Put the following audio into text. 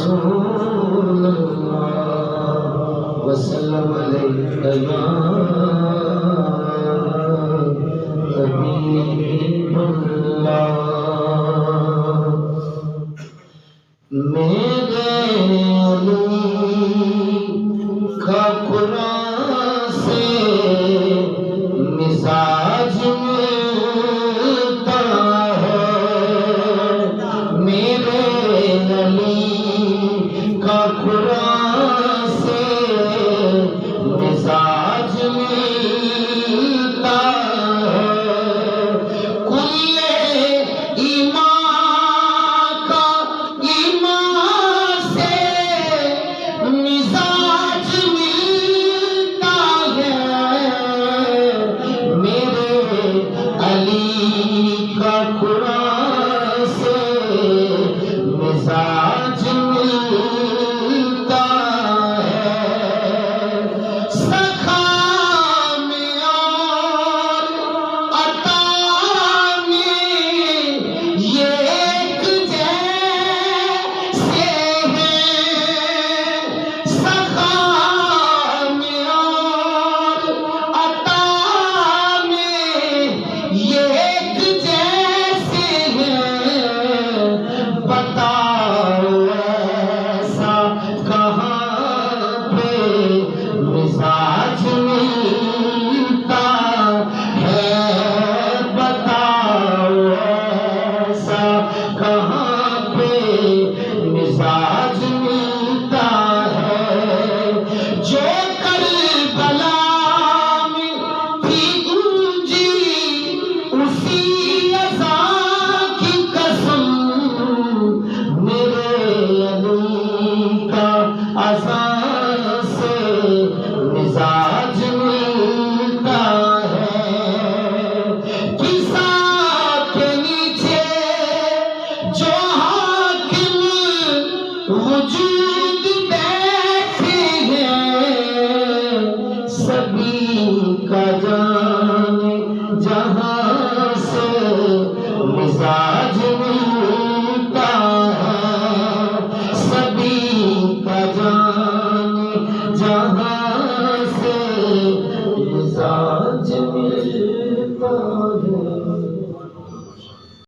رسول اللہ وسلم علیک یا حبیب اللہ۔ میرے علی کا قرآن سے مزاج ملتا ہے، میرے علی کا قرآن سے مزاج ملتا ہے، کل ایمان کا ایمان سے مزاج ملتا ہے، میرے علی کا قرآن سے مزاج ملتا ہے، سخا میں اور عطا میں یہ ایک جیسے ہیں، سخا میں اور عطا میں یہ ایک جیسے ہیں، بتاؤ ایسا کہاں پہ مزاج ملتا ہے، بتاؤ ایسا کہاں پہ مزاج ملتا ہے، جو کربلا میں تھی گونجی اسی اذان کی قسم، میرے علی کا اذان سے مزاج ملتا ہے، کسا کے نیچے جو حاکم وجود بیٹھے ہیں، سبھی کا جان